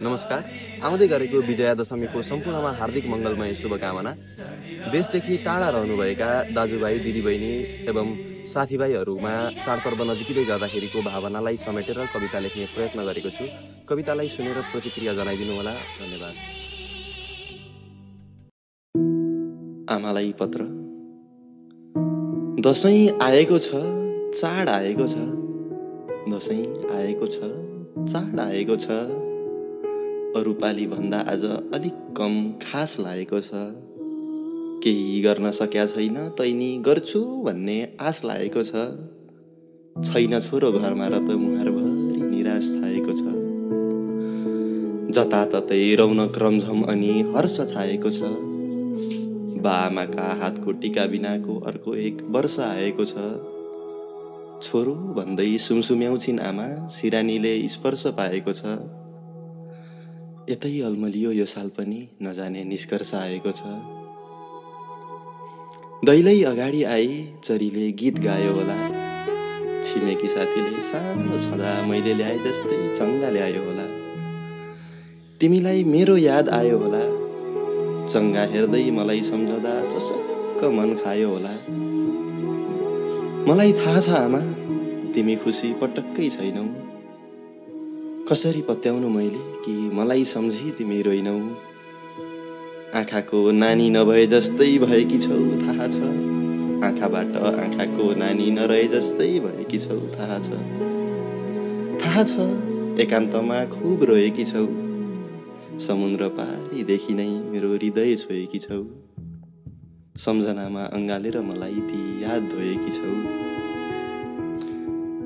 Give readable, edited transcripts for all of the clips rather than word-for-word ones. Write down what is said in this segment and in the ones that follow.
नमस्कार। आउँदै गरेको विजया दशमीको सम्पूर्णमा हार्दिक मङ्गलमय शुभकामना। देशदेखि टाढा रहनुभएका दाजुभाइ दिदीबहिनी एवं साथीभाइहरूमा चाडपर्व नजिकै गर्दाखेरिको भावनालाई समेटेर कविता लेख्ने प्रयत्न गरेको छु। कवितालाई सुनेर प्रतिक्रिया जनाइदिनुहोला। धन्यवाद। आमालाई पत्र। दशैँ आएको छ, चाड आएको छ। दशैँ आएको छ, चाड आएको छ। अरू पाली भन्दा आज अलिक कम खास लागेको छ। केही गर्न सक्या छैन तैनी गर्छु भन्ने आश लागेको छ। छैन छोरो घरमा र त मुहारभरि निराश छाएको छ। जताततै रौनक रमझम अनि हर्ष छाएको छ। बाआमाका हातको टिका बिनाको अर्को एक वर्ष आएको छ। छोरो भन्दै सुमसुम्याउँछिन् आमा, सिरानीले स्पर्श पाएको छ। यतै अल्मलियो यो साल पनि नजाने निष्कर्ष आएको छ। दैलै अगाडि आई चरीले गीत गायो होला। छिमेकी साथीले सानो छँदा मैले ल्याए जस्तै चङ्गा ल्यायो होला। तिमीलाई मेरो याद आयो होला। चङ्गा हेर्दै मलाई सम्झदा चसक्क मन खायो होला। मलाई थाहा छ आमा, तिमी खुसी पटक्कै छैनौ। कसरी पत्याउनु मैले कि मलाई सम्झी तिमी रोइनौ। आँखाको नानी नभए जस्तै भएकी छौ थाहा छ। आँखाबाट आँखाको नानी नरहे जस्तै भएकी छौ थाहा छ। थाहा छ एकान्तमा खुब रोएकी छौ। समुद्र पारीदेखि नै मेरो हृदय छोएकी छौ। सम्झनामा अँगालेर मलाई ती याद धोएकी छौ।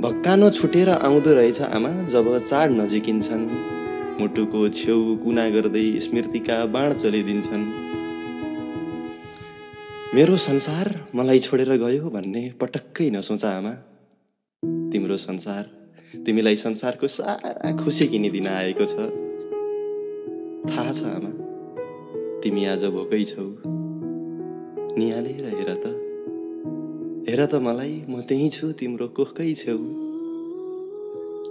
भक्कानो छुटेर आउँदो रहेछ आमा जब चाड नजिकिन्छन्। मुटुको छेउ कुना गर्दै स्मृतिका बाण चलिदिन्छन्। मेरो संसार मलाई छोडेर गयो भन्ने पटक्कै नसोच आमा। तिम्रो संसार तिमीलाई संसारको सारा खुसी किनिदिन आएको छ। थाहा छ आमा, तिमी आज भोकै छौ। निहालेर हेर त, हेर त मलाई, म त्यही छु तिम्रो कोखकै छेउ।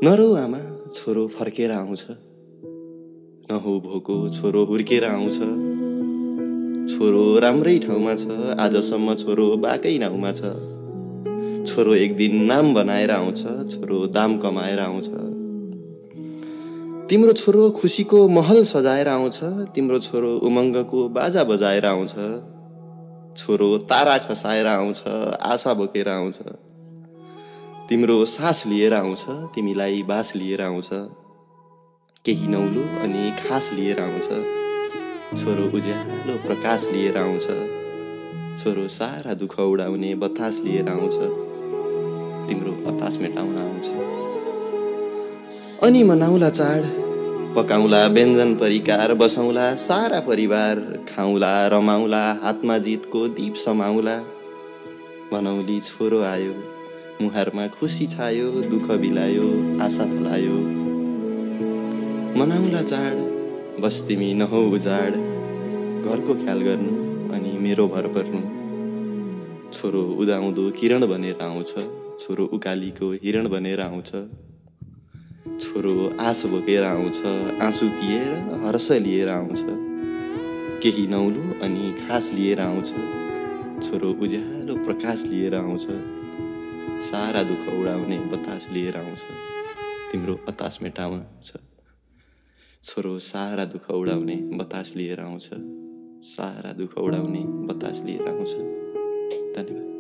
नरौ आमा, छोरो फर्केर आउँछ। नहौ भोको, छोरो हुर्केर आउँछ। छोरो राम्रै ठाउँमा छ, आजसम्म छोरो बाकै नाउँमा छ। छोरो एक दिन नाम बनाएर आउँछ, छोरो दाम कमाएर आउँछ। तिम्रो छोरो खुसीको महल सजाएर आउँछ, तिम्रो छोरो उमङ्गको बाजा बजाएर आउँछ। छोरो तारा खसाएर आउँछ, आशा बोकेर आउँछ। तिम्रो सास लिएर आउँछ, तिमीलाई बास लिएर आउँछ। केही नौलो अनि खास लिएर आउँछ। छोरो उज्यालो प्रकाश लिएर आउँछ। छोरो सारा दुःख उडाउने बतास लिएर आउँछ। तिम्रो हतास मेटाउन आउँछ। अनि मनाउला चाड, पकाउला व्यञ्जन परिकार, बसौला सारा परिवार, खाउला रमाउला, हातमा जितको दीप समाउला। मनौली छोरो आयो, मुहारमा खुसी छायो, दुःख बिलायो, आशा फलायो। मनाउला चाड, बस तिमी नहौ उजाड, घरको ख्याल गर्नु अनि मेरो भर पर्नु। छोरो उदाउँदो किरण बनेर आउँछ, छोरो उकालीको हिरण बनेर आउँछ। छोरो आश बोकेर आउँछ, आँसु पिएर हर्ष लिएर आउँछ। केही नौलो अनि खास लिएर आउँछ। छोरो उज्यालो प्रकाश लिएर आउँछ। सारा दुःख उडाउने बतास लिएर आउँछ। तिम्रो हतास मेटाउन आउँछ। छोरो सारा दुःख उडाउने बतास लिएर आउँछ। सारा दुःख उडाउने बतास लिएर आउँछ। धन्यवाद।